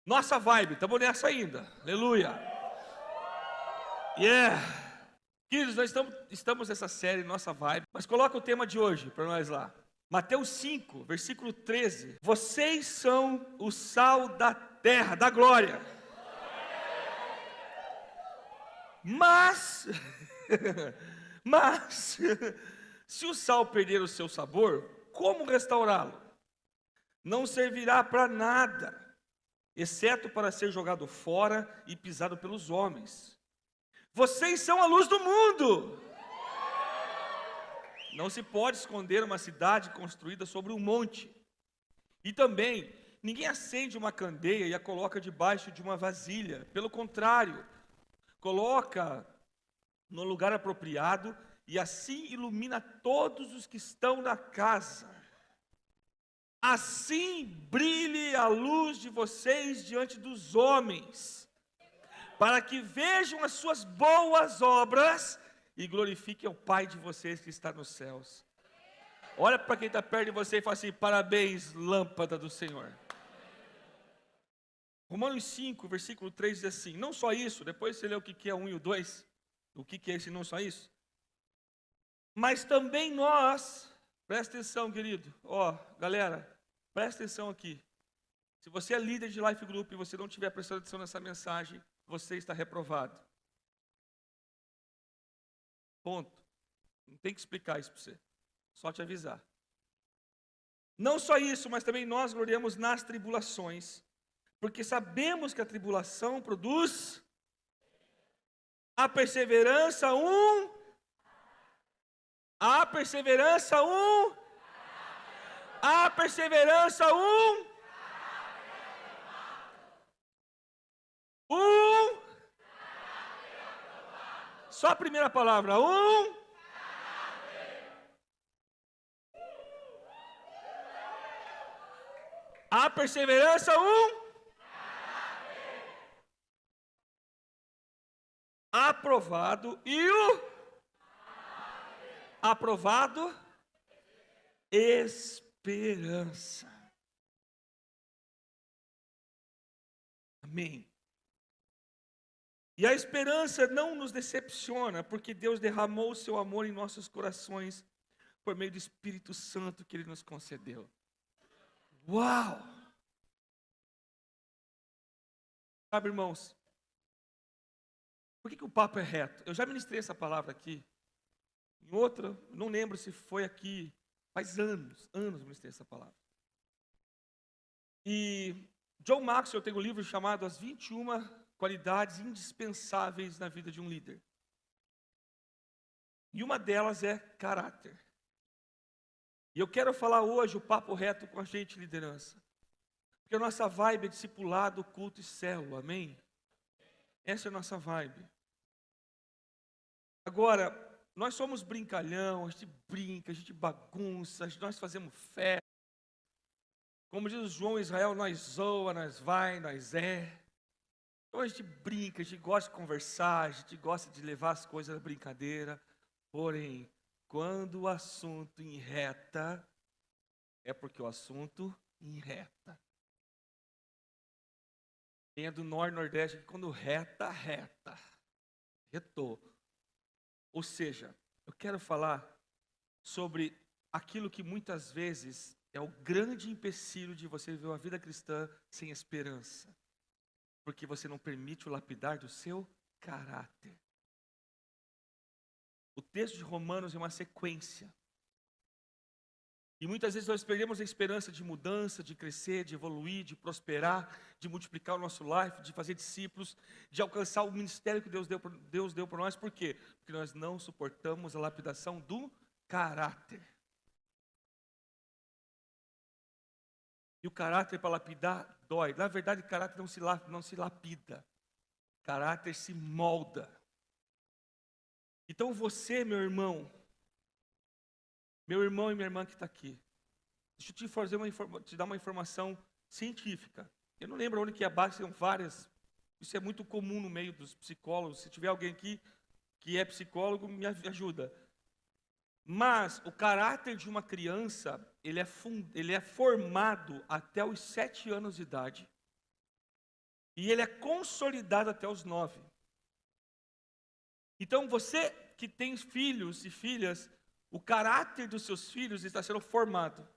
Nossa vibe, estamos nessa ainda. Aleluia. Yeah. Queridos, nós estamos nessa série, nossa vibe. Mas coloca o tema de hoje para nós lá. Mateus 5, versículo 13. Vocês são o sal da terra, da glória. Mas, se o sal perder o seu sabor, como restaurá-lo? Não servirá para nada, exceto para ser jogado fora e pisado pelos homens. Vocês são a luz do mundo. Não se pode esconder uma cidade construída sobre um monte. E também, ninguém acende uma candeia e a coloca debaixo de uma vasilha. Pelo contrário, coloca no lugar apropriado e assim ilumina todos os que estão na casa. Assim brilhe a luz de vocês diante dos homens, para que vejam as suas boas obras e glorifiquem o Pai de vocês que está nos céus. Olha para quem está perto de você e fala assim: parabéns, lâmpada do Senhor. Romanos 5, versículo 3 diz assim: não só isso, depois você lê o que é 1 e o 2, o que é esse não só isso, mas também nós, presta atenção, querido, galera, presta atenção aqui. Se você é líder de Life Group e você não estiver prestando atenção nessa mensagem, você está reprovado. Ponto. Não tem que explicar isso para você, só te avisar. Não só isso, mas também nós gloriamos nas tribulações, porque sabemos que a tribulação produz a perseverança, a perseverança, só a primeira palavra, a perseverança, aprovado, e o aprovado, esperança. Amém. E a esperança não nos decepciona, porque Deus derramou o seu amor em nossos corações por meio do Espírito Santo que Ele nos concedeu. Uau! Sabe, irmãos, por que o papo é reto? Eu já ministrei essa palavra aqui. Em outra, não lembro se foi aqui, faz anos ministrei essa palavra. E John Maxwell tem um livro chamado As 21 Qualidades Indispensáveis na Vida de um Líder. E uma delas é caráter. E eu quero falar hoje o papo reto com a gente, liderança. Porque a nossa vibe é discipulado, culto e célula, amém? Essa é a nossa vibe. Agora, nós somos brincalhão, a gente brinca, a gente bagunça, nós fazemos fé. Como diz o João Israel, nós zoa, nós vai, nós é. Então a gente brinca, a gente gosta de conversar, a gente gosta de levar as coisas na brincadeira. Porém, quando o assunto enreta, é porque o assunto enreta. Quem é do norte e nordeste, quando reta. Retou. Ou seja, eu quero falar sobre aquilo que muitas vezes é o grande empecilho de você viver uma vida cristã sem esperança. Porque você não permite o lapidar do seu caráter. O texto de Romanos é uma sequência. E muitas vezes nós perdemos a esperança de mudança, de crescer, de evoluir, de prosperar, de multiplicar o nosso life, de fazer discípulos, de alcançar o ministério que Deus deu para nós. Por quê? Porque nós não suportamos a lapidação do caráter. E o caráter para lapidar dói. Na verdade, o caráter não se lapida. Caráter se molda. Então você, meu irmão e minha irmã que está aqui, deixa eu te dar uma informação científica. Eu não lembro onde que é a base, são várias. Isso é muito comum no meio dos psicólogos. Se tiver alguém aqui que é psicólogo, me ajuda. Mas o caráter de uma criança, ele é formado até os 7 anos de idade. E ele é consolidado até os 9. Então você que tem filhos e filhas, o caráter dos seus filhos está sendo formado.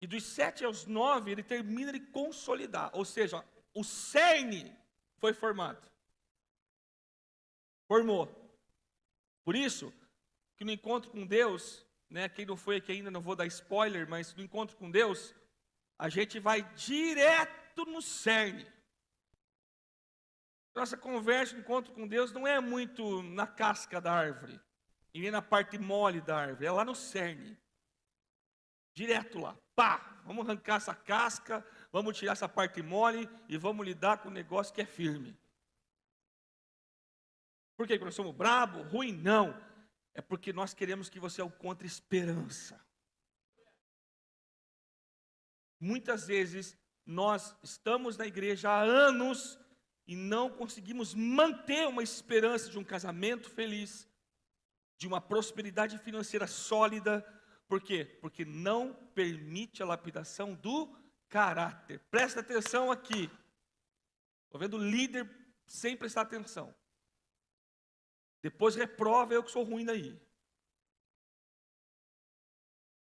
E dos 7 aos 9, ele termina de consolidar. Ou seja, o cerne foi formado. Formou. Por isso, que no encontro com Deus, né, quem não foi aqui ainda, não vou dar spoiler, mas no encontro com Deus, a gente vai direto no cerne. Nossa conversa, encontro com Deus, não é muito na casca da árvore, e nem na parte mole da árvore, é lá no cerne. Direto lá, pá, vamos arrancar essa casca, vamos tirar essa parte mole e vamos lidar com um negócio que é firme. Por quê? Porque nós somos brabo, ruim? Não. É porque nós queremos que você encontre esperança. Muitas vezes nós estamos na igreja há anos e não conseguimos manter uma esperança de um casamento feliz, de uma prosperidade financeira sólida. Por quê? Porque não permite a lapidação do caráter. Presta atenção aqui. Estou vendo o líder sem prestar atenção. Depois reprova eu que sou ruim daí.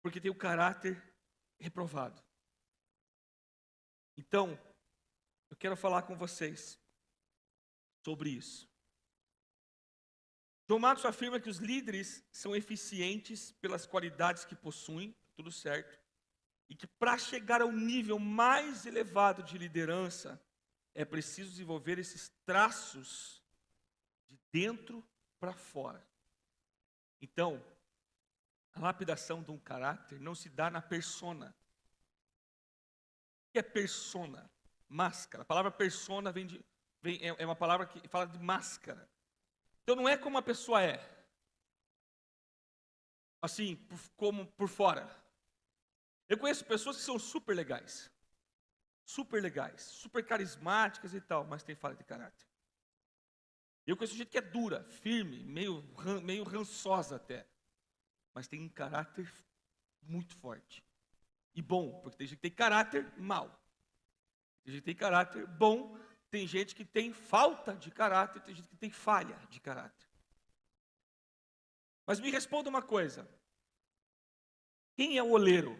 Porque tem o caráter reprovado. Então, eu quero falar com vocês sobre isso. John Matos afirma que os líderes são eficientes pelas qualidades que possuem, tudo certo, e que para chegar ao nível mais elevado de liderança, é preciso desenvolver esses traços de dentro para fora. Então, a lapidação de um caráter não se dá na persona. O que é persona? Máscara. A palavra persona é uma palavra que fala de máscara. Então não é como a pessoa é, assim, como por fora. Eu conheço pessoas que são super legais, super carismáticas e tal, mas tem falha de caráter. Eu conheço gente que é dura, firme, meio rançosa até, mas tem um caráter muito forte. E bom, porque tem gente que tem caráter mau. Tem gente que tem caráter bom, tem gente que tem falta de caráter, tem gente que tem falha de caráter. Mas me responda uma coisa. Quem é o oleiro?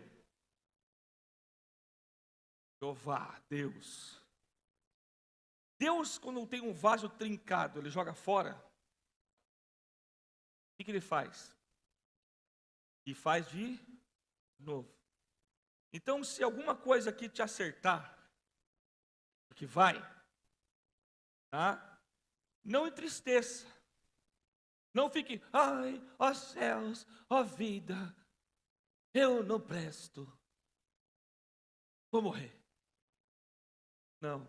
Jeová, Deus. Deus, quando tem um vaso trincado, ele joga fora. O que ele faz? E faz de novo. Então, se alguma coisa aqui te acertar, porque vai, tá? Não entristeça. Não fique, ai, ó céus, ó vida, eu não presto, vou morrer. Não.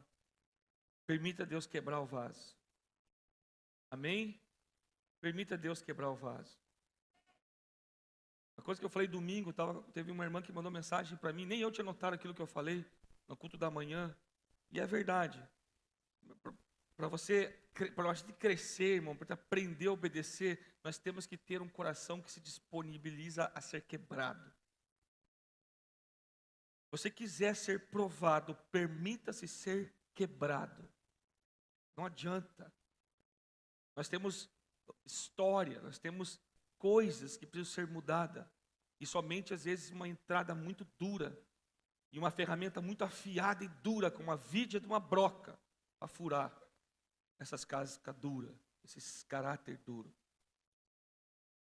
Permita Deus quebrar o vaso. Amém? Permita Deus quebrar o vaso. A coisa que eu falei domingo, teve uma irmã que mandou mensagem para mim, nem eu tinha notado aquilo que eu falei no culto da manhã, e é verdade. Para a gente crescer, irmão, para aprender a obedecer, nós temos que ter um coração que se disponibiliza a ser quebrado. Se você quiser ser provado, permita-se ser quebrado. Não adianta. Nós temos história, nós temos coisas que precisam ser mudadas. E somente às vezes uma entrada muito dura e uma ferramenta muito afiada e dura, como a vidia de uma broca, para furar essas cascas duras, esses caráter duro.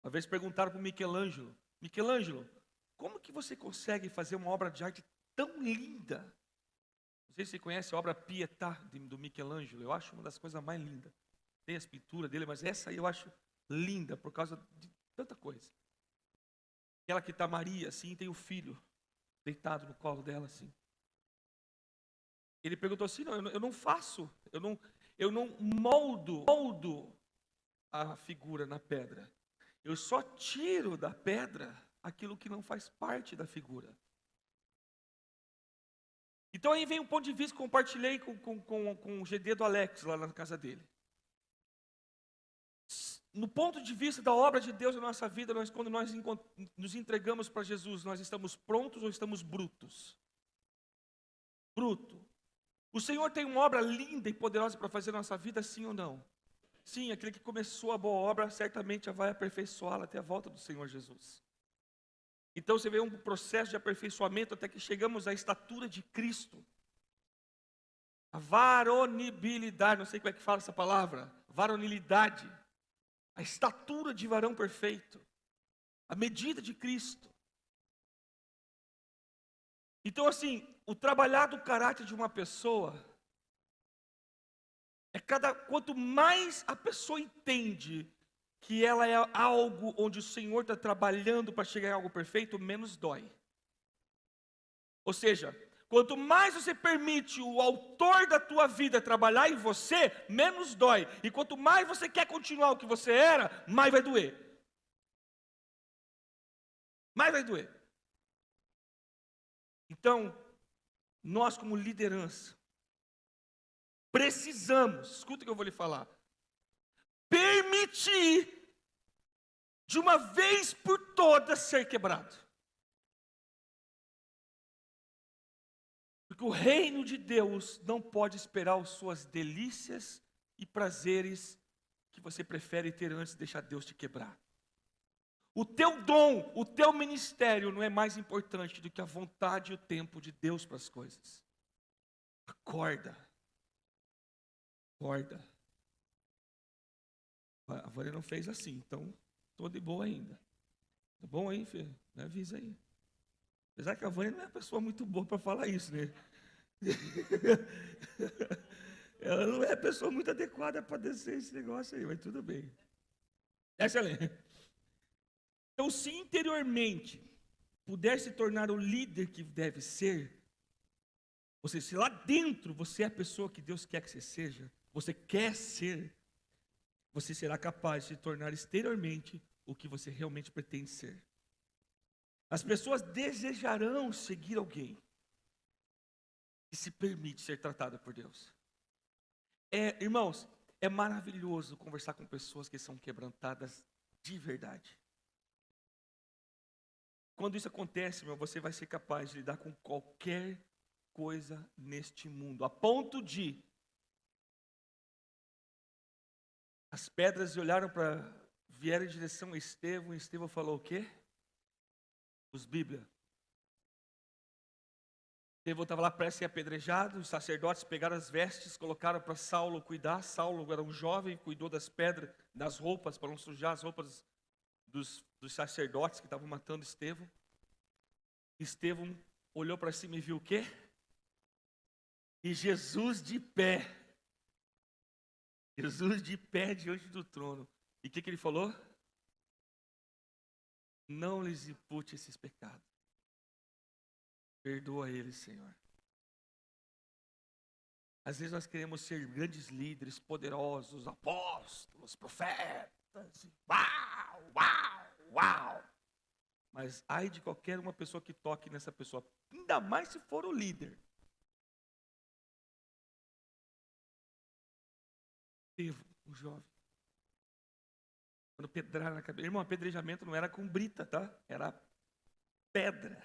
Uma vez perguntaram para o Michelangelo: Michelangelo, como que você consegue fazer uma obra de arte tão linda? Não sei se você conhece a obra Pietà do Michelangelo. Eu acho uma das coisas mais lindas. Tem as pinturas dele, mas essa aí eu acho linda por causa de tanta coisa. Aquela que está Maria, assim, tem o filho deitado no colo dela, assim. Ele perguntou assim: não, eu não faço, eu não moldo a figura na pedra. Eu só tiro da pedra aquilo que não faz parte da figura. Então aí vem um ponto de vista que compartilhei com o GD do Alex, lá na casa dele. No ponto de vista da obra de Deus na nossa vida, quando nós nos entregamos para Jesus, nós estamos prontos ou estamos brutos? Bruto. O Senhor tem uma obra linda e poderosa para fazer na nossa vida, sim ou não? Sim, aquele que começou a boa obra, certamente já vai aperfeiçoá-la até a volta do Senhor Jesus. Então você vê um processo de aperfeiçoamento até que chegamos à estatura de Cristo. A varonibilidade, não sei como é que fala essa palavra, varonilidade, a estatura de varão perfeito, a medida de Cristo. Então assim, o trabalhar do caráter de uma pessoa, quanto mais a pessoa entende que ela é algo onde o Senhor está trabalhando para chegar em algo perfeito, menos dói. Ou seja, quanto mais você permite o autor da tua vida trabalhar em você, menos dói. E quanto mais você quer continuar o que você era, mais vai doer. Mais vai doer. Então, nós como liderança, precisamos, escuta o que eu vou lhe falar, permitir de uma vez por todas ser quebrado. Porque o reino de Deus não pode esperar as suas delícias e prazeres que você prefere ter antes de deixar Deus te quebrar. O teu dom, o teu ministério não é mais importante do que a vontade e o tempo de Deus para as coisas. Acorda. Acorda. A Vânia não fez assim, então estou de boa ainda. Tá bom aí, filho? Me avisa aí. Apesar que a Vânia não é uma pessoa muito boa para falar isso, né? Ela não é a pessoa muito adequada para descer esse negócio aí, mas tudo bem. Excelente. Então, se interiormente puder se tornar o líder que deve ser, ou seja, se lá dentro você é a pessoa que Deus quer que você seja, você quer ser, você será capaz de se tornar exteriormente o que você realmente pretende ser. As pessoas desejarão seguir alguém que se permite ser tratado por Deus. Irmãos, é maravilhoso conversar com pessoas que são quebrantadas de verdade. Quando isso acontece, você vai ser capaz de lidar com qualquer coisa neste mundo, a ponto de as pedras vieram em direção a Estevão, e Estevão falou o quê? Os Bíblia. Estevão estava lá prestes a ser apedrejado, os sacerdotes pegaram as vestes, colocaram para Saulo cuidar. Saulo era um jovem, cuidou das pedras, das roupas, para não sujar as roupas dos sacerdotes que estavam matando Estevão. Estevão olhou para cima e viu o quê? E Jesus de pé. Jesus de pé diante do trono. E o que ele falou? Não lhes impute esses pecados. Perdoa eles, Senhor. Às vezes nós queremos ser grandes líderes, poderosos, apóstolos, profetas. Uau, uau, uau. Mas ai de qualquer uma pessoa que toque nessa pessoa, ainda mais se for o líder. Estevão, um jovem. Quando pedraram na cabeça. Irmão, apedrejamento não era com brita, tá? Era pedra.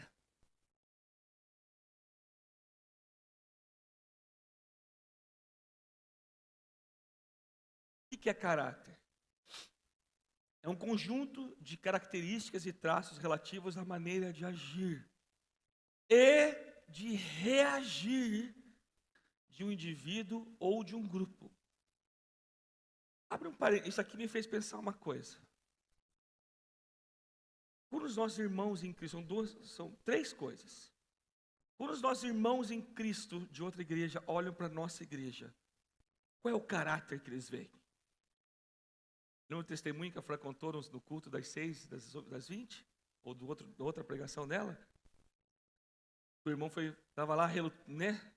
O que é caráter? É um conjunto de características e traços relativos à maneira de agir e de reagir de um indivíduo ou de um grupo. Abre um parênteses, isso aqui me fez pensar uma coisa. Quando os nossos irmãos em Cristo, são três coisas. Quando os nossos irmãos em Cristo de outra igreja olham para a nossa igreja, qual é o caráter que eles veem? Lembra o testemunho que a Fran contou no culto das 6, das 20? Ou da outra pregação dela? O irmão estava lá, né?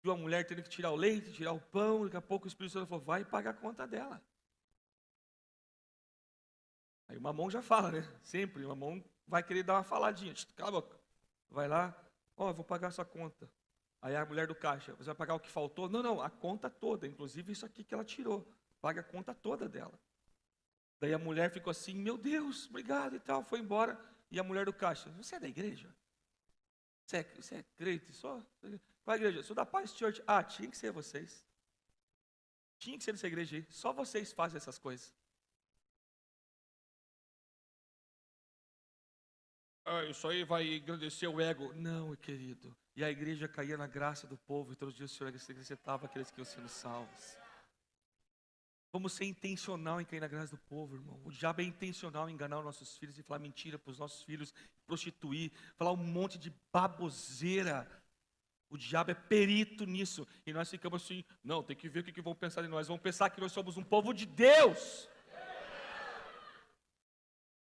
Viu a mulher tendo que tirar o leite, tirar o pão. Daqui a pouco o Espírito Santo falou, vai pagar a conta dela. Aí o mamão já fala, né? Sempre, o mamão vai querer dar uma faladinha. Cala a boca. Vai lá, eu vou pagar a sua conta. Aí a mulher do caixa, você vai pagar o que faltou? Não, a conta toda, inclusive isso aqui que ela tirou. Paga a conta toda dela. Daí a mulher ficou assim, meu Deus, obrigado e tal, foi embora. E a mulher do caixa, você é da igreja? Você é crente só? Qual é a igreja? Sou da Paz Church. Ah, tinha que ser vocês. Tinha que ser nessa igreja aí. Só vocês fazem essas coisas. Ah, isso aí vai engrandecer o ego. Não, querido. E a igreja caía na graça do povo, e todos os dias o Senhor acrescentava aqueles que iam sendo salvos. Vamos ser intencional em cair na graça do povo, irmão. O diabo é intencional em enganar os nossos filhos e falar mentira para os nossos filhos, prostituir, falar um monte de baboseira. O diabo é perito nisso. E nós ficamos assim, não, tem que ver o que vão pensar de nós. Vão pensar que nós somos um povo de Deus.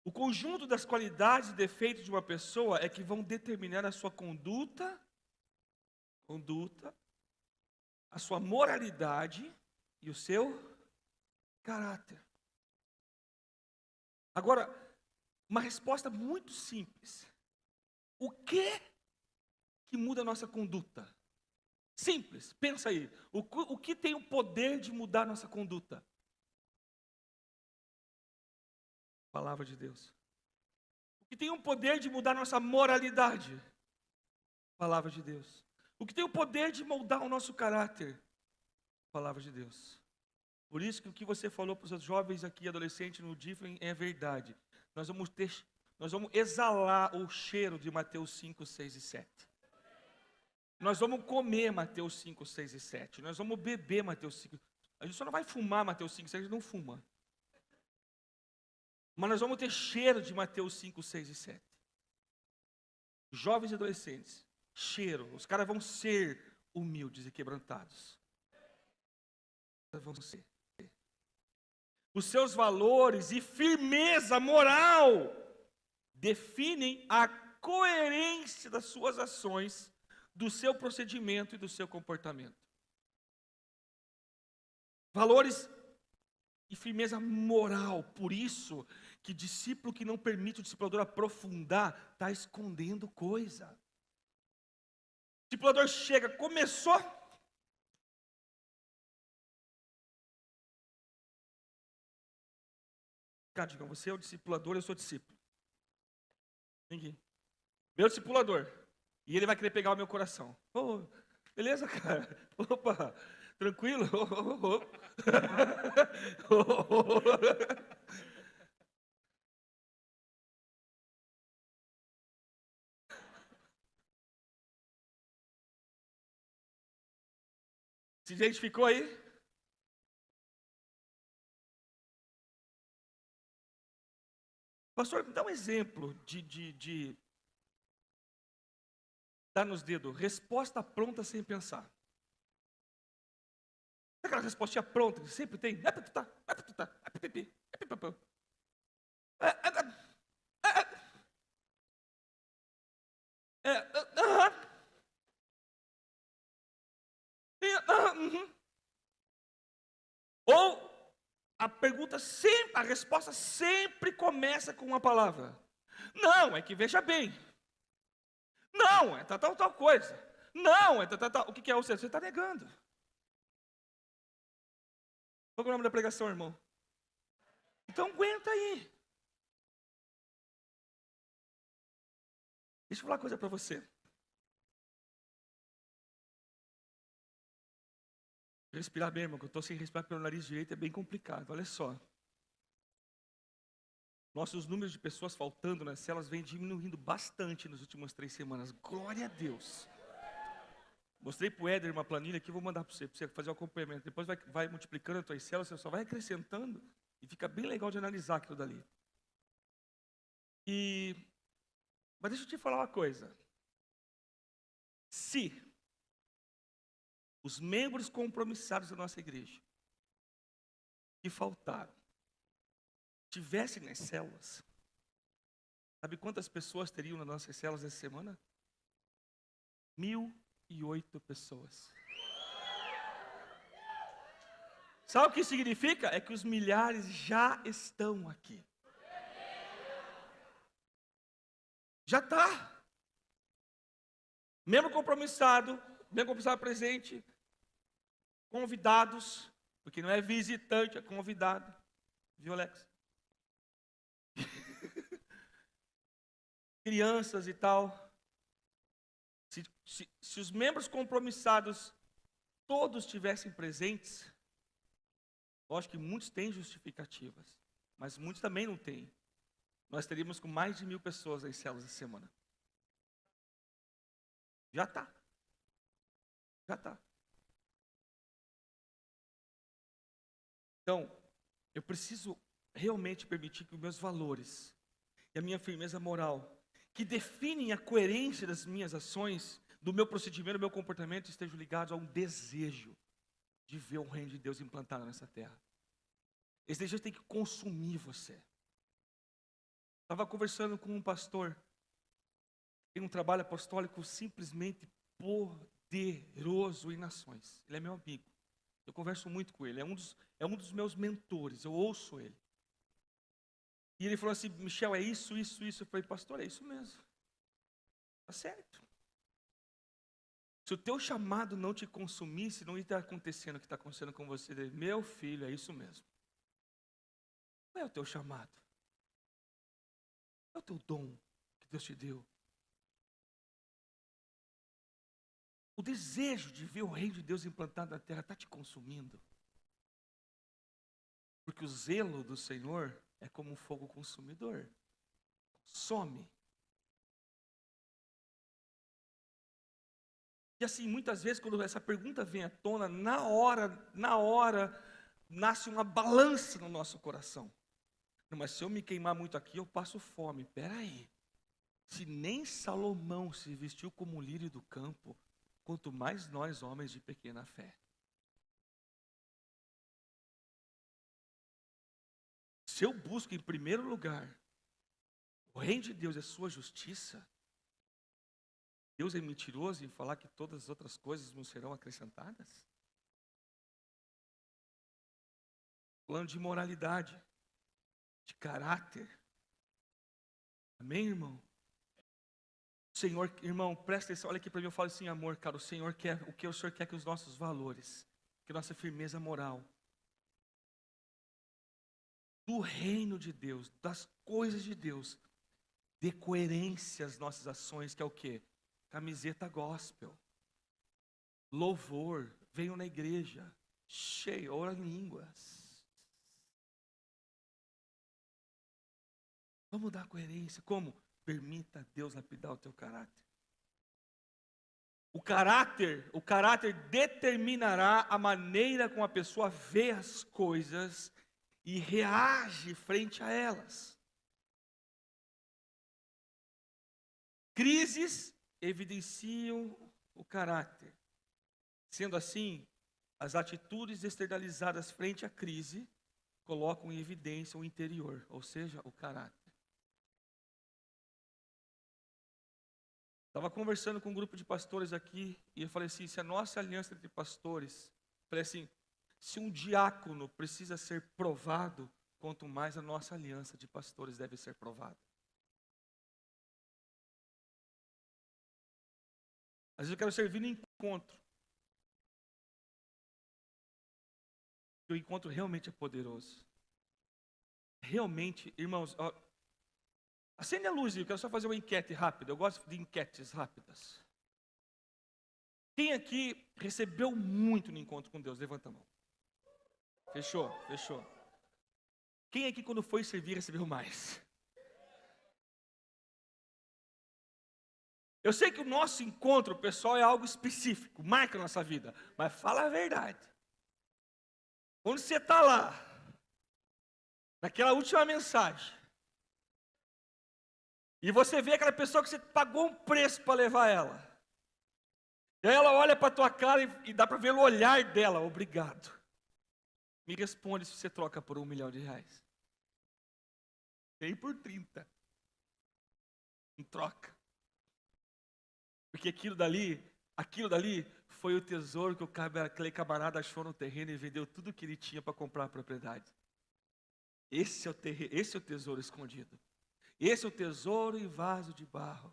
O conjunto das qualidades e defeitos de uma pessoa é que vão determinar a sua conduta, a sua moralidade e o seu caráter. Agora, uma resposta muito simples. O que muda a nossa conduta? Simples, pensa aí. O que tem o poder de mudar a nossa conduta? Palavra de Deus. O que tem o poder de mudar a nossa moralidade? Palavra de Deus. O que tem o poder de moldar o nosso caráter? Palavra de Deus. Por isso que o que você falou para os jovens aqui, adolescentes no Difflin, é verdade. Nós vamos exalar o cheiro de Mateus 5, 6 e 7. Nós vamos comer Mateus 5, 6 e 7. Nós vamos beber Mateus 5. A gente só não vai fumar Mateus 5, 6, a gente não fuma. Mas nós vamos ter cheiro de Mateus 5, 6 e 7. Jovens e adolescentes, cheiro. Os caras vão ser humildes e quebrantados. Vão ser. Os seus valores e firmeza moral definem a coerência das suas ações, do seu procedimento e do seu comportamento. Valores e firmeza moral. Por isso que discípulo que não permite o discipulador aprofundar, está escondendo coisa. O discipulador chega, começou. Cara, diga, você é o discipulador, eu sou discípulo. Ninguém. Meu discipulador. E ele vai querer pegar o meu coração. Oh, beleza, cara? Opa, tranquilo? Se identificou aí? Pastor, me dá um exemplo de dar nos dedos. Resposta pronta sem pensar. Sabe aquela respostinha pronta que sempre tem? É pra tu tá, é pra tu tá, é pra pipi, é pra papão. Ou a resposta sempre começa com uma palavra. Não, é que veja bem. Não, é tal coisa. Não, é tal. O que é o certo? Você está negando. Qual é o nome da pregação, irmão? Então aguenta aí. Deixa eu falar uma coisa para você. Respirar bem, irmão, que eu estou sem respirar pelo nariz direito, é bem complicado. Olha só. Nossos números de pessoas faltando nas células vem diminuindo bastante nas últimas 3 semanas. Glória a Deus. Mostrei para o Éder uma planilha que eu vou mandar para você fazer o acompanhamento. Depois vai multiplicando as tuas células, você só vai acrescentando e fica bem legal de analisar aquilo dali. Mas deixa eu te falar uma coisa. Se os membros compromissados da nossa igreja que faltaram tivessem nas células, sabe quantas pessoas teriam nas nossas células essa semana? 1.008 pessoas. Sabe o que significa? É que os milhares já estão aqui. Já está. Membro compromissado presente, convidados, porque não é visitante, é convidado. Viu, Alex? Crianças e tal. Se os membros compromissados todos estivessem presentes, lógico que muitos têm justificativas, mas muitos também não têm. Nós teríamos com mais de 1.000 pessoas em células de semana. Já está. Já está. Então, eu preciso realmente permitir que os meus valores e a minha firmeza moral, que definem a coerência das minhas ações, do meu procedimento, do meu comportamento, estejam ligados a um desejo de ver o reino de Deus implantado nessa terra. Esse desejo tem que consumir você. Estava conversando com um pastor, tem um trabalho apostólico simplesmente poderoso em nações. Ele é meu amigo. Eu converso muito com ele. É um dos meus mentores. Eu ouço ele. E ele falou assim: Michel, é isso. Eu falei: pastor, é isso mesmo. Está certo. Se o teu chamado não te consumisse, não ia estar acontecendo o que está acontecendo com você. Meu filho, é isso mesmo. Qual é o teu chamado? Qual é o teu dom que Deus te deu? O desejo de ver o reino de Deus implantado na terra está te consumindo. Porque o zelo do Senhor é como um fogo consumidor. Some. E assim, muitas vezes, quando essa pergunta vem à tona, na hora, nasce uma balança no nosso coração. Não, mas se eu me queimar muito aqui, eu passo fome. Espera aí. Se nem Salomão se vestiu como um lírio do campo, quanto mais nós, homens de pequena fé. Se eu busco em primeiro lugar o reino de Deus e a sua justiça, Deus é mentiroso em falar que todas as outras coisas não serão acrescentadas? Falando de moralidade, de caráter. Amém, irmão? Senhor, irmão, presta atenção, olha aqui para mim, eu falo assim, amor, cara, o Senhor quer, o que o Senhor quer que os nossos valores, que nossa firmeza moral, do reino de Deus, das coisas de Deus, dê coerência às nossas ações, que é o quê? Camiseta gospel, louvor, venham na igreja, cheio, ora em línguas. Vamos dar coerência, como? Permita Deus lapidar o teu caráter. O caráter determinará a maneira como a pessoa vê as coisas e reage frente a elas. Crises evidenciam o caráter. Sendo assim, as atitudes externalizadas frente à crise colocam em evidência o interior, ou seja, o caráter. Estava conversando com um grupo de pastores aqui, e eu falei assim, se a nossa aliança entre pastores, falei assim, se um diácono precisa ser provado, quanto mais a nossa aliança de pastores deve ser provada. Às vezes eu quero servir no encontro. E o encontro realmente é poderoso. Realmente, irmãos, ó, acende a luz, eu quero só fazer uma enquete rápida. Eu gosto de enquetes rápidas. Quem aqui recebeu muito no encontro com Deus? Levanta a mão. Fechou. Quem aqui quando foi servir recebeu mais? Eu sei que o nosso encontro, pessoal, é algo específico, marca a nossa vida. Mas fala a verdade. Quando você está lá, naquela última mensagem, e você vê aquela pessoa que você pagou um preço para levar ela, e aí ela olha para a tua cara e dá para ver o olhar dela, obrigado. Me responde se você troca por R$1 milhão. Tem por 30. Em troca. Porque aquilo dali foi o tesouro que aquele camarada achou no terreno e vendeu tudo que ele tinha para comprar a propriedade. Esse é o tesouro escondido. Esse é o tesouro em vaso de barro.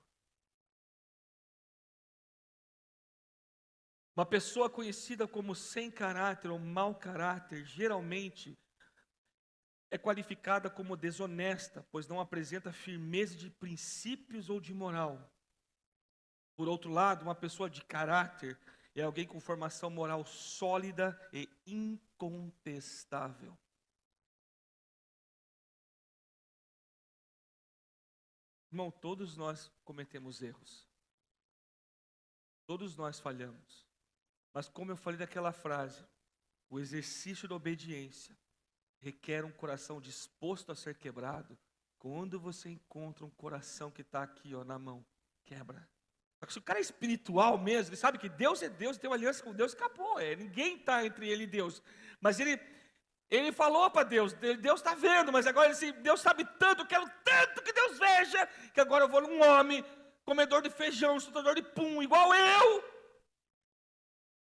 Uma pessoa conhecida como sem caráter ou mau caráter, geralmente é qualificada como desonesta, pois não apresenta firmeza de princípios ou de moral. Por outro lado, uma pessoa de caráter é alguém com formação moral sólida e incontestável. Irmão, todos nós cometemos erros. Todos nós falhamos. Mas como eu falei daquela frase, o exercício da obediência requer um coração disposto a ser quebrado. Quando você encontra um coração que está aqui, ó, na mão, quebra. Só que se o cara é espiritual mesmo, ele sabe que Deus é Deus, tem uma aliança com Deus, acabou. Ninguém está entre ele e Deus. Mas ele falou para Deus, Deus está vendo, mas agora Deus sabe tanto, eu quero tanto que Deus veja, que agora eu vou num homem, comedor de feijão, soltador de pum, igual eu,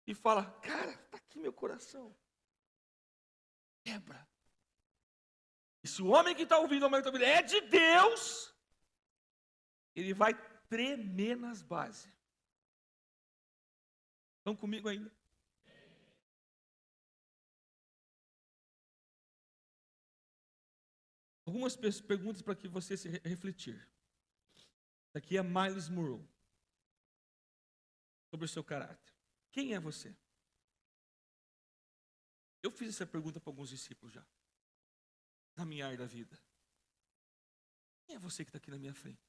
e fala, cara, está aqui meu coração. Quebra. E se o homem que está ouvindo, é de Deus, ele vai tremer nas bases. Estão comigo ainda? Algumas perguntas para que você se refletir. Aqui é Miles Monroe. Sobre o seu caráter. Quem é você? Eu fiz essa pergunta para alguns discípulos já. Na minha área da vida. Quem é você que está aqui na minha frente?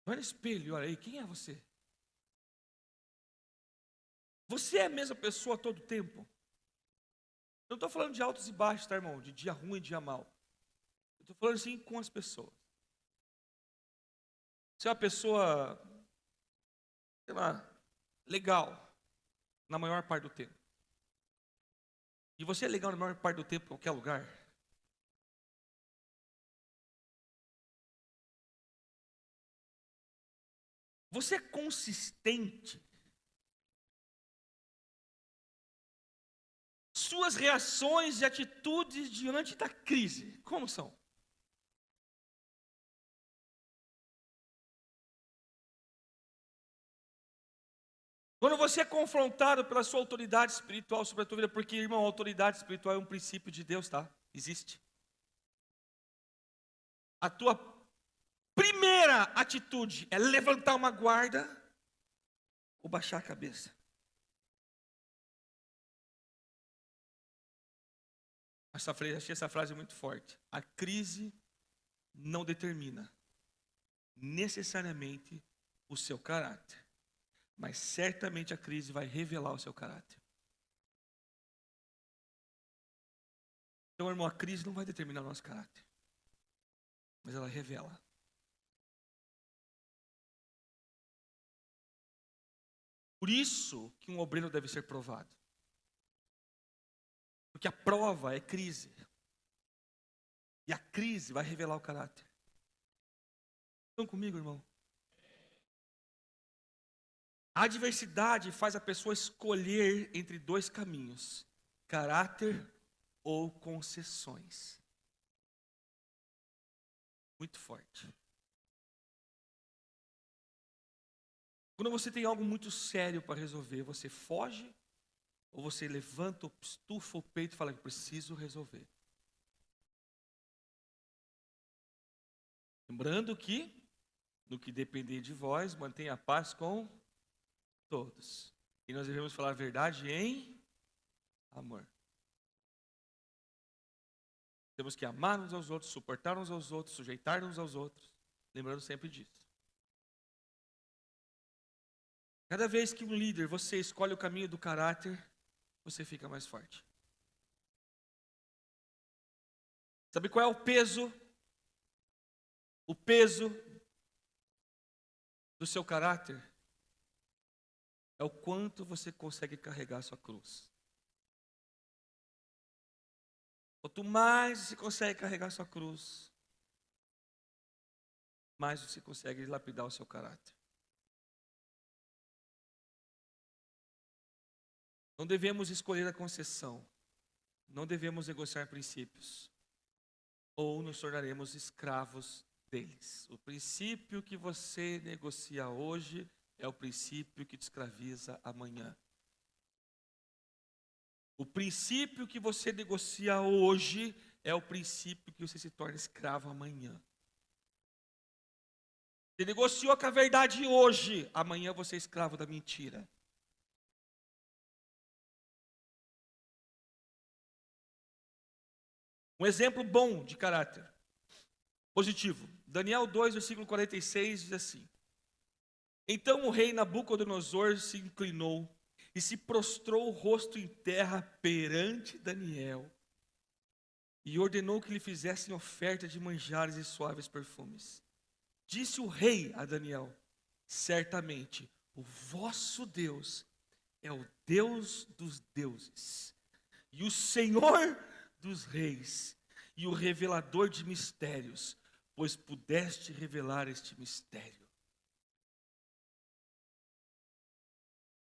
Vai no espelho e olha aí, quem é você? Você é a mesma pessoa todo o tempo? Não estou falando de altos e baixos, tá, irmão? De dia ruim e dia mal. Eu estou falando assim com as pessoas. Você é uma pessoa, sei lá, legal, na maior parte do tempo. E você é legal na maior parte do tempo em qualquer lugar? Você é consistente? Suas reações e atitudes diante da crise, como são? Quando você é confrontado pela sua autoridade espiritual sobre a tua vida, porque, irmão, a autoridade espiritual é um princípio de Deus, tá? Existe. A tua primeira atitude é levantar uma guarda ou baixar a cabeça. Achei essa frase muito forte. A crise não determina necessariamente o seu caráter, mas certamente a crise vai revelar o seu caráter. Então, irmão, a crise não vai determinar o nosso caráter, mas ela revela. Por isso que um obreiro deve ser provado. Porque a prova é crise. E a crise vai revelar o caráter. Estão comigo, irmão? A adversidade faz a pessoa escolher entre dois caminhos: caráter ou concessões. Muito forte. Quando você tem algo muito sério para resolver, você foge ou você levanta, estufa o peito e fala que preciso resolver. Lembrando que, no que depender de vós, mantenha a paz com todos. E nós devemos falar a verdade em amor. Temos que amar uns aos outros, suportar uns aos outros, sujeitar uns aos outros. Lembrando sempre disso. Cada vez que um líder, você escolhe o caminho do caráter, você fica mais forte. Sabe qual é o peso? O peso do seu caráter é o quanto você consegue carregar a sua cruz. Quanto mais você consegue carregar a sua cruz, mais você consegue lapidar o seu caráter. Não devemos escolher a concessão. Não devemos negociar princípios. Ou nos tornaremos escravos deles. O princípio que você negocia hoje é o princípio que te escraviza amanhã. O princípio que você negocia hoje é o princípio que você se torna escravo amanhã. Você negociou com a verdade hoje, amanhã você é escravo da mentira. Um exemplo bom de caráter positivo. Daniel 2, versículo 46 diz assim: Então o rei Nabucodonosor se inclinou e se prostrou o rosto em terra perante Daniel e ordenou que lhe fizessem oferta de manjares e suaves perfumes. Disse o rei a Daniel: Certamente o vosso Deus é o Deus dos deuses e o Senhor dos reis e o revelador de mistérios, pois pudeste revelar este mistério.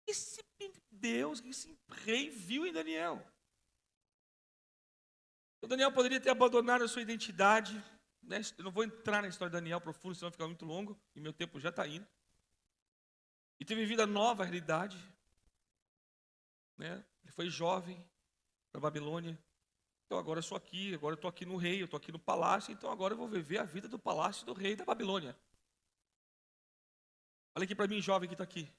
Esse Deus, esse rei viu em Daniel. Então Daniel poderia ter abandonado a sua identidade, né? Eu não vou entrar na história de Daniel profundo, senão vai ficar muito longo, e meu tempo já está indo. E ter vivido a nova realidade, né? Ele foi jovem para a Babilônia. Então agora eu sou aqui, agora eu estou aqui no rei, eu estou aqui no palácio, então agora eu vou viver a vida do palácio do rei da Babilônia. Olha aqui para mim, jovem que está aqui.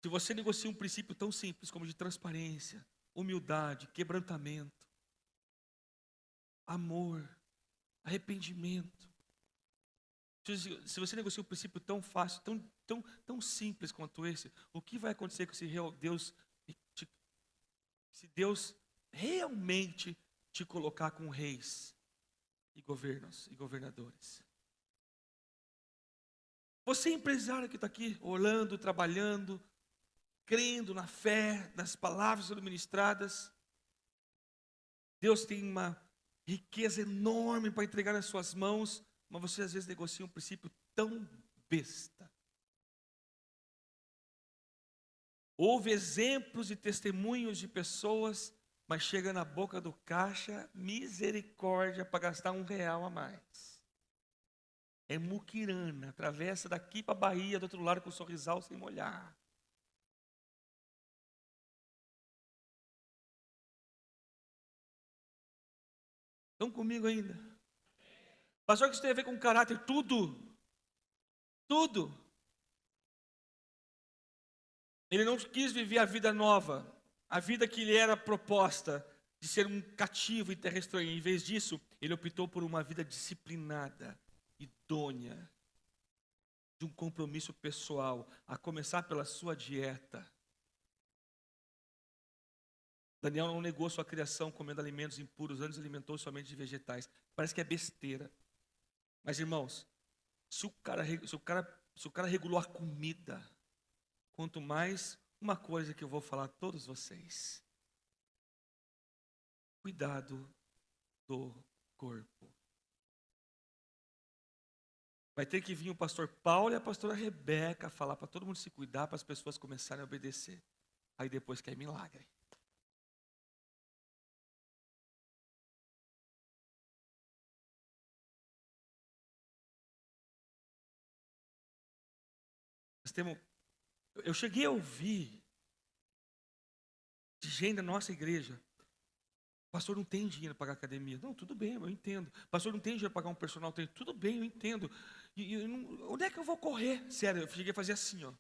Se você negocia um princípio tão simples como de transparência, humildade, quebrantamento, amor, arrependimento. Se você negocia um princípio tão fácil, tão simples quanto esse, o que vai acontecer com esse Deus, se Deus realmente te colocar com reis e governos e governadores? Você é empresário que está aqui, orando, trabalhando, crendo na fé, nas palavras sendo ministradas. Deus tem uma riqueza enorme para entregar nas suas mãos, mas você às vezes negocia um princípio tão besta. Houve exemplos e testemunhos de pessoas, mas chega na boca do caixa, misericórdia para gastar R$1 a mais. É muquirana, atravessa daqui para a Bahia, do outro lado com o sorrisal sem molhar. Estão comigo ainda? Pastor, o que isso tem a ver com caráter? Tudo. Tudo. Ele não quis viver a vida nova, a vida que lhe era proposta, de ser um cativo em terra estranha. Em vez disso, ele optou por uma vida disciplinada, idônea, de um compromisso pessoal, a começar pela sua dieta. Daniel não negou sua criação comendo alimentos impuros, antes alimentou somente de vegetais. Parece que é besteira. Mas, irmãos, se o cara regulou a comida, quanto mais uma coisa que eu vou falar a todos vocês: cuidado do corpo. Vai ter que vir o pastor Paulo e a pastora Rebeca falar para todo mundo se cuidar, para as pessoas começarem a obedecer. Aí depois quer milagre. Eu cheguei a ouvir de gente da nossa igreja: pastor, não tem dinheiro para pagar academia. Não, tudo bem, eu entendo. Pastor, não tem dinheiro para pagar um personal trainer. Tudo bem, eu entendo. Onde é que eu vou correr? Sério, eu cheguei a fazer assim, ó.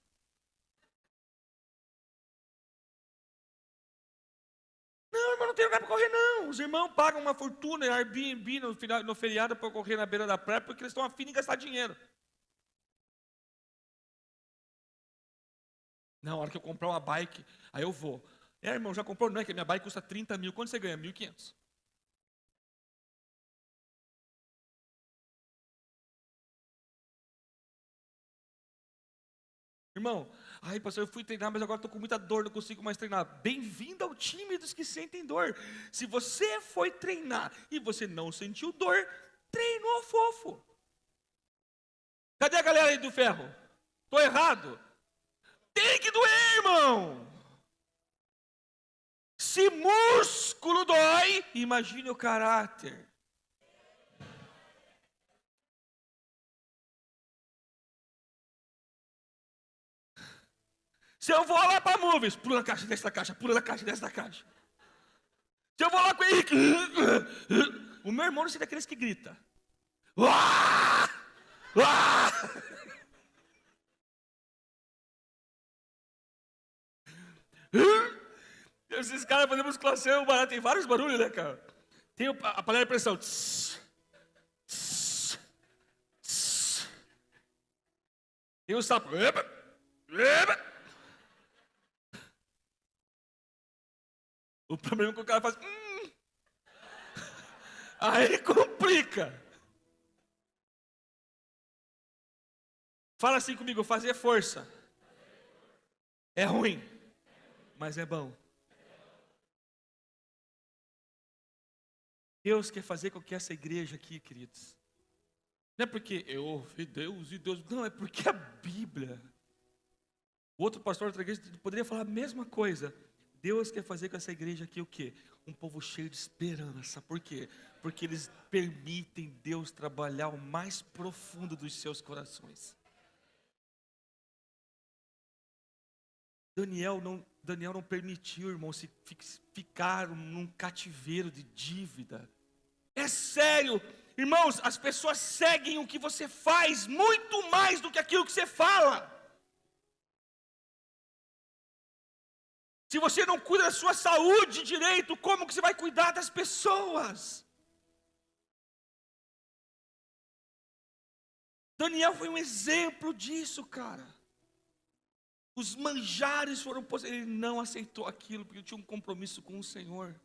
Não, irmão, não tem lugar para correr, não. Os irmãos pagam uma fortuna em Airbnb no feriado para correr na beira da praia, porque eles estão afim de gastar dinheiro. Não, a hora que eu comprar uma bike, aí eu vou. Irmão, já comprou? Não é que a minha bike custa 30 mil. Quanto você ganha? 1.500. Irmão, ai pastor, eu fui treinar, mas agora estou com muita dor, não consigo mais treinar. Bem-vindo ao time dos que sentem dor. Se você foi treinar e você não sentiu dor, treinou fofo. Cadê a galera aí do ferro? Estou errado? Tem que doer, irmão. Se músculo dói, imagine o caráter. Se eu vou lá para movies, pula na caixa, desce da caixa, pula na caixa, desce da caixa. Se Se eu vou lá com o Henrique, o meu irmão não seria daqueles que grita. Uá! Uá! Esses caras fazendo musculação, tem vários barulhos, né, cara? Tem a panela de pressão. Tss, tss, tss. Tem o sapo. Eba, eba. O problema é que o cara faz. Aí complica. Fala assim comigo, fazer força. É ruim, mas é bom. Deus quer fazer com que essa igreja aqui, queridos, não é porque eu ouvi Deus e Deus, não, é porque a Bíblia, o outro pastor da outra igreja poderia falar a mesma coisa. Deus quer fazer com essa igreja aqui o quê? Um povo cheio de esperança. Por quê? Porque eles permitem Deus trabalhar o mais profundo dos seus corações. Daniel não permitiu, irmão, se ficar num cativeiro de dívida. É sério, irmãos, as pessoas seguem o que você faz muito mais do que aquilo que você fala. Se você não cuida da sua saúde direito, como que você vai cuidar das pessoas? Daniel foi um exemplo disso, cara. Os manjares foram postos, ele não aceitou aquilo, porque tinha um compromisso com o Senhor.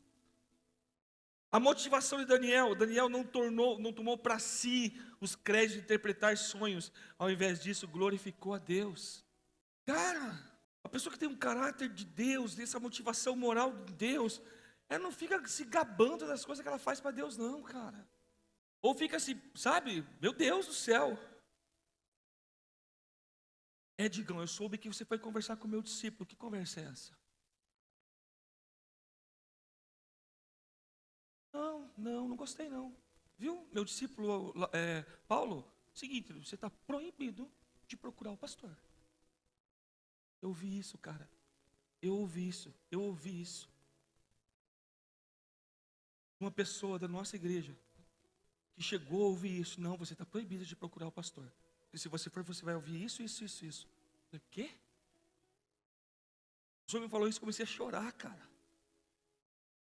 A motivação de Daniel não tomou para si os créditos de interpretar sonhos, ao invés disso glorificou a Deus. Cara, a pessoa que tem um caráter de Deus, dessa motivação moral de Deus, ela não fica se gabando das coisas que ela faz para Deus não, cara. Ou fica assim, sabe, meu Deus do céu. Digão, eu soube que você foi conversar com o meu discípulo, que conversa é essa? Não gostei não. Viu, meu discípulo Paulo, seguinte, você está proibido de procurar o pastor. Eu ouvi isso, cara. Eu ouvi isso. Uma pessoa da nossa igreja que chegou a ouvir isso. Não, você está proibido de procurar o pastor. E se você for, você vai ouvir isso. Eu falei, o quê? O senhor me falou isso, comecei a chorar, cara.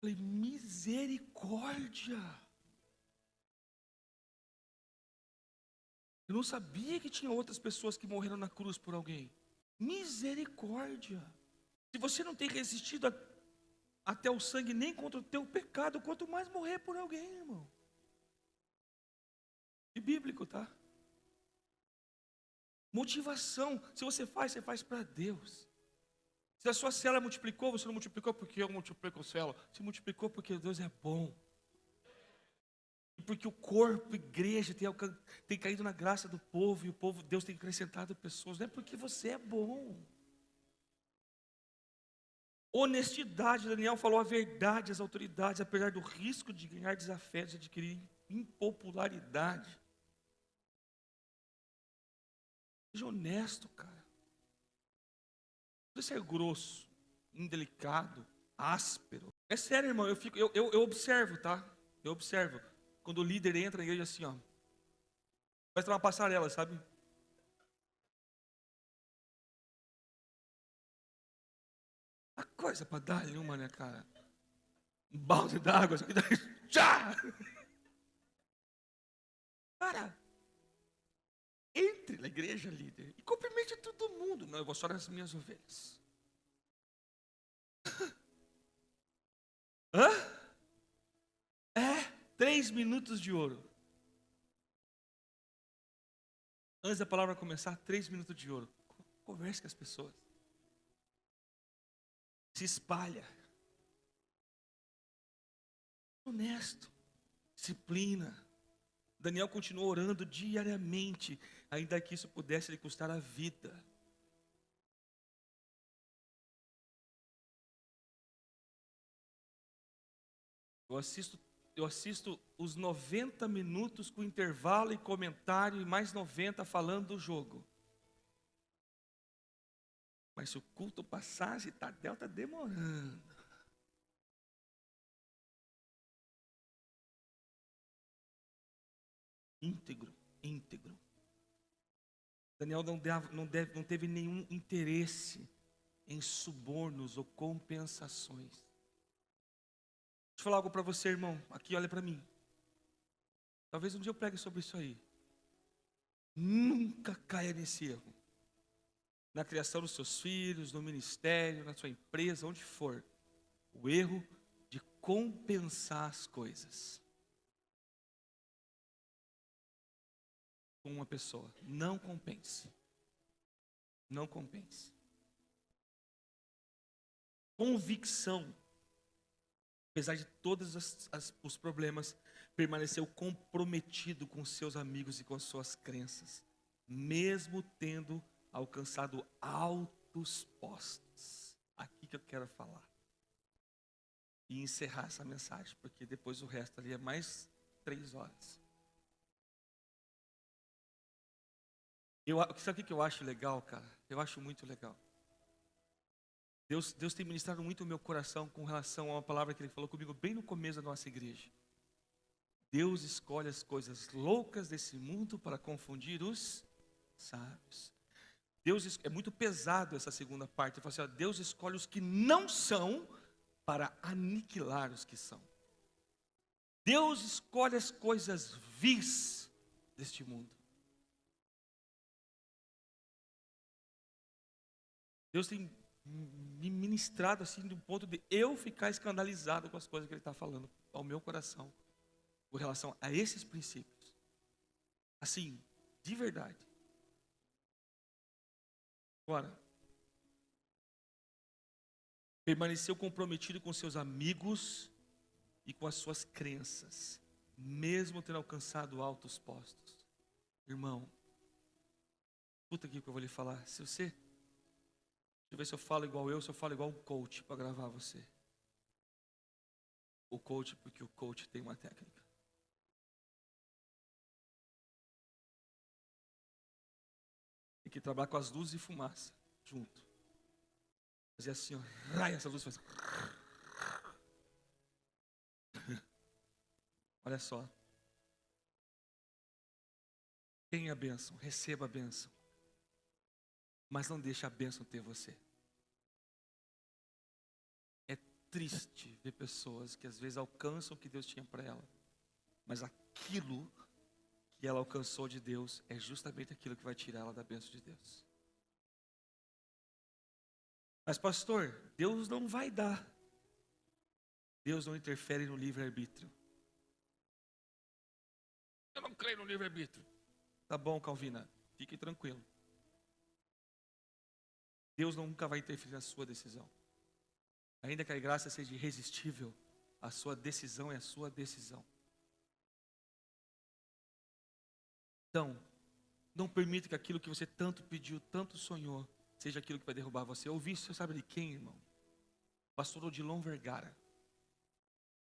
Eu falei, misericórdia. Eu não sabia que tinha outras pessoas que morreram na cruz por alguém. Misericórdia. Se você não tem resistido até o sangue nem contra o teu pecado, quanto mais morrer por alguém, irmão. E bíblico, tá? Motivação. Se você faz para Deus. Se a sua célula multiplicou, você não multiplicou porque eu multiplico a célula. Se multiplicou porque Deus é bom. E porque o corpo, a igreja, tem caído na graça do povo. E o povo, Deus tem acrescentado pessoas. Não é porque você é bom. Honestidade, Daniel falou a verdade às autoridades, apesar do risco de ganhar desafetos, de adquirir impopularidade. Seja honesto, cara. Não precisa ser grosso, indelicado, áspero. É sério, irmão, eu observo, tá? Eu observo. Quando o líder entra na igreja assim, ó. Vai ter uma passarela, sabe? A coisa para dar nenhuma, né, cara? Um balde d'água, isso aqui daí. Já! Cara, entre na igreja, líder, e cumprimente todo mundo. Não, eu vou só nas minhas ovelhas. Hã? 3 minutos de ouro. Antes da palavra começar, 3 minutos de ouro. Converse com as pessoas. Se espalha. Honesto. Disciplina. Daniel continuou orando diariamente, ainda que isso pudesse lhe custar a vida. Eu assisto os 90 minutos com intervalo e comentário e mais 90 falando do jogo. Mas se o culto passasse, Tadel está demorando. íntegro, íntegro. Daniel não teve nenhum interesse em subornos ou compensações. Deixa eu falar algo para você, irmão. Aqui, olha para mim. Talvez um dia eu pregue sobre isso aí. Nunca caia nesse erro. Na criação dos seus filhos, no ministério, na sua empresa, onde for. O erro de compensar as coisas com uma pessoa. Não compense. Não compense. Convicção, apesar de todos os problemas, permaneceu comprometido com seus amigos e com as suas crenças, mesmo tendo alcançado altos postos. Aqui que eu quero falar. E encerrar essa mensagem, porque depois o resto ali é mais 3 horas. Sabe o que eu acho legal, cara? Eu acho muito legal. Deus tem ministrado muito o meu coração com relação a uma palavra que Ele falou comigo bem no começo da nossa igreja. Deus escolhe as coisas loucas desse mundo para confundir os sábios. É muito pesado essa segunda parte. Ele fala assim, ó, Deus escolhe os que não são para aniquilar os que são. Deus escolhe as coisas vis deste mundo. Deus tem me ministrado assim, do ponto de eu ficar escandalizado com as coisas que Ele está falando ao meu coração, com relação a esses princípios. Assim, de verdade. Agora, permaneceu comprometido com seus amigos e com as suas crenças, mesmo tendo alcançado altos postos. Irmão, escuta aqui o que eu vou lhe falar. Deixa eu ver se eu falo igual se eu falo igual um coach para gravar você. O coach, porque o coach tem uma técnica. Tem que trabalhar com as luzes e fumaça junto. Fazer assim, ó, raia essa luz, faz. Olha só. Tenha a bênção, receba a bênção. Mas não deixe a bênção ter você. É triste ver pessoas que às vezes alcançam o que Deus tinha para ela. Mas aquilo que ela alcançou de Deus é justamente aquilo que vai tirar ela da bênção de Deus. Mas pastor, Deus não vai dar. Deus não interfere no livre-arbítrio. Eu não creio no livre-arbítrio. Tá bom, Calvina, fique tranquilo. Deus nunca vai interferir na sua decisão. Ainda que a graça seja irresistível, a sua decisão é a sua decisão. Então, não permita que aquilo que você tanto pediu, tanto sonhou, seja aquilo que vai derrubar você. Eu ouvi isso, você sabe de quem, irmão? Pastor Odilon Vergara,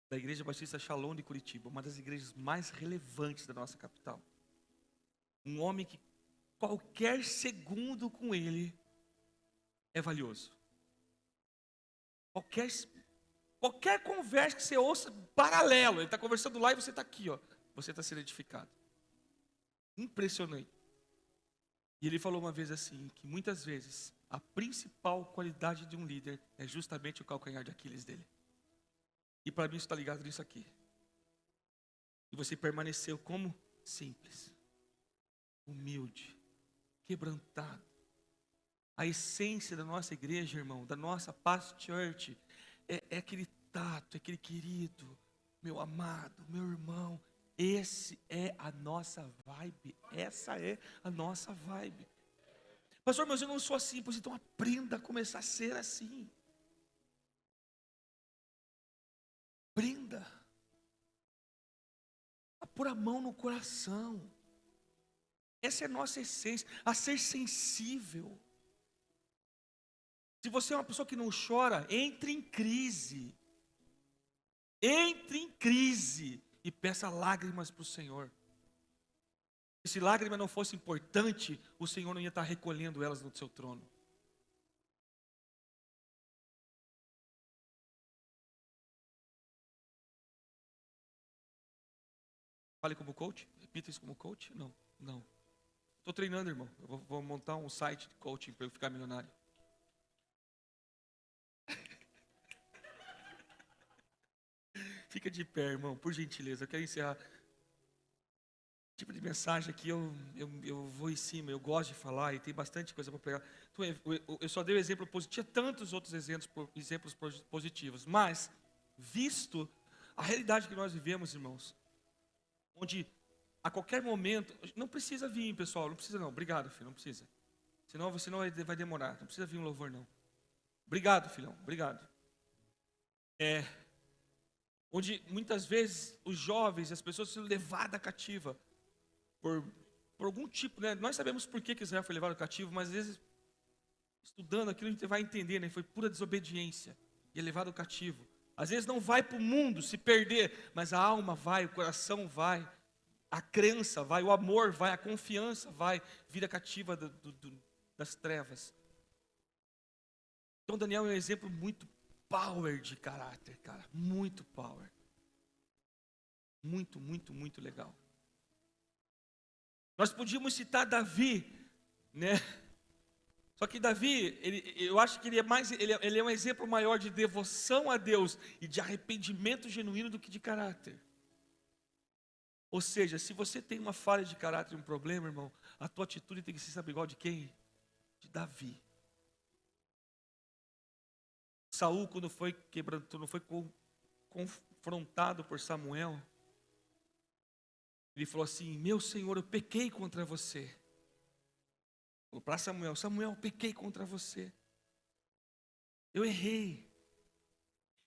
da Igreja Batista Shalom de Curitiba, uma das igrejas mais relevantes da nossa capital. Um homem que qualquer segundo com ele é valioso. Qualquer conversa que você ouça, paralelo, ele está conversando lá e você está aqui, ó. Você está sendo edificado. Impressionante. E ele falou uma vez assim, que muitas vezes a principal qualidade de um líder é justamente o calcanhar de Aquiles dele. E para mim isso está ligado nisso aqui. E você permaneceu como? Simples, humilde, quebrantado. A essência da nossa igreja, irmão, da nossa Paz Church, é aquele tato, é aquele querido, meu amado, meu irmão. Esse é a nossa vibe, essa é a nossa vibe. Pastor, mas eu não sou assim, pois então aprenda a começar a ser assim. Aprenda a pôr a mão no coração. Essa é a nossa essência, a ser sensível. Se você é uma pessoa que não chora, entre em crise. Entre em crise e peça lágrimas para o Senhor. Se lágrima não fosse importante, o Senhor não ia estar recolhendo elas no seu trono. Fale como coach. Peters como coach? Não, não. Estou treinando, irmão. Eu vou montar um site de coaching para eu ficar milionário. Fica de pé, irmão, por gentileza. Eu quero encerrar. Tipo de mensagem aqui, eu vou em cima, eu gosto de falar e tem bastante coisa para pregar. Então, eu só dei o exemplo positivo, tinha tantos outros exemplos positivos, mas, visto a realidade que nós vivemos, irmãos, onde a qualquer momento, não precisa vir, pessoal, não precisa não, obrigado, filho, não precisa. Senão vai demorar, não precisa vir um louvor não. Obrigado, filhão, obrigado. Onde muitas vezes os jovens, as pessoas são levadas cativa por algum tipo, né? Nós sabemos por que Israel foi levado cativo, mas às vezes, estudando aquilo, a gente vai entender, né? Foi pura desobediência e é levado cativo. Às vezes não vai para o mundo se perder, mas a alma vai, o coração vai, a crença vai, o amor vai, a confiança vai, vira cativa das trevas. Então Daniel é um exemplo muito power de caráter, cara, muito power. Muito, muito, muito legal. Nós podíamos citar Davi, né? Só que Davi, eu acho que ele é um exemplo maior de devoção a Deus e de arrependimento genuíno do que de caráter. Ou seja, se você tem uma falha de caráter, um problema, irmão, a tua atitude tem que ser, sabe igual de quem? De Davi. Saul, quando foi confrontado por Samuel, ele falou assim: meu Senhor, eu pequei contra você. Falou para Samuel: Samuel, eu pequei contra você. Eu errei.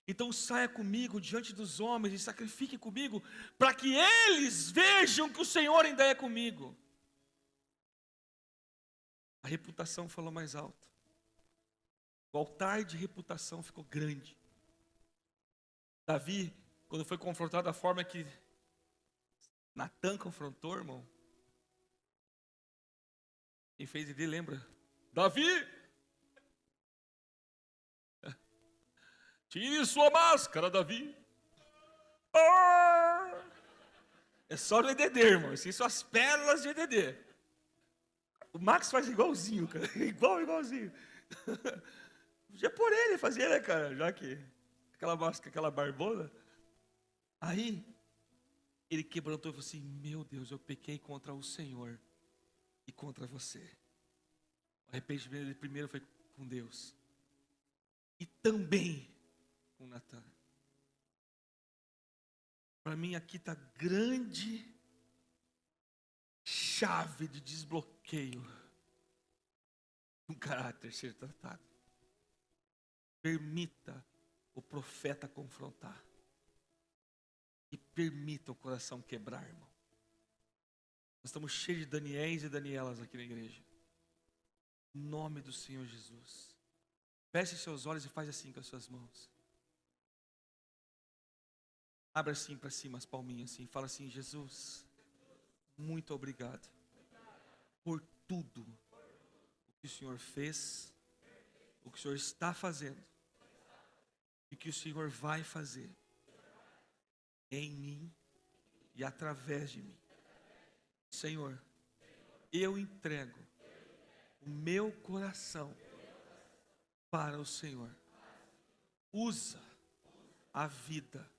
Então saia comigo diante dos homens e sacrifique comigo, para que eles vejam que o Senhor ainda é comigo. A reputação falou mais alto. O altar de reputação ficou grande. Davi, quando foi confrontado da forma que Natan confrontou, irmão, quem fez ele lembra? Davi, tire sua máscara, Davi. Ah! É só no EDD, irmão. Assim, são as pérolas de EDD. O Max faz igualzinho, cara. Igualzinho. Já por ele fazia, né, cara? Já que aquela máscara, aquela barbona. Aí, ele quebrantou e falou assim: meu Deus, eu pequei contra o Senhor e contra você. O arrependimento dele primeiro foi com Deus e também com Natan. Para mim aqui está grande chave de desbloqueio de um caráter ser tratado. Permita o profeta confrontar. E permita o coração quebrar, irmão. Nós estamos cheios de Daniéis e Danielas aqui na igreja. Em nome do Senhor Jesus. Feche seus olhos e faz assim com as suas mãos. Abra assim para cima as palminhas assim. Fala assim: Jesus, muito obrigado por tudo o que o Senhor fez, o que o Senhor está fazendo e o que o Senhor vai fazer em mim e através de mim. Senhor, eu entrego o meu coração para o Senhor. Usa a vida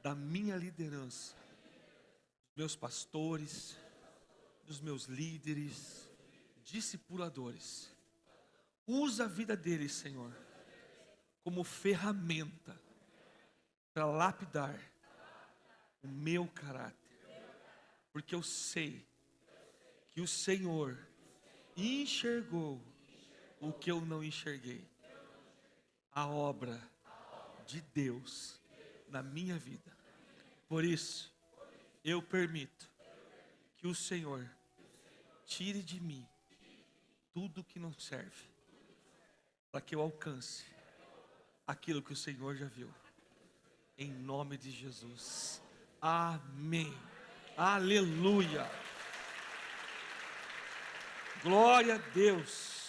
da minha liderança, dos meus pastores, dos meus líderes, discipuladores. Usa a vida deles, Senhor, como ferramenta para lapidar o meu caráter. Porque eu sei que o Senhor enxergou o que eu não enxerguei. A obra de Deus na minha vida. Por isso, eu permito que o Senhor tire de mim tudo que não serve, para que eu alcance aquilo que o Senhor já viu. Em nome de Jesus. Amém. Aleluia. Glória a Deus.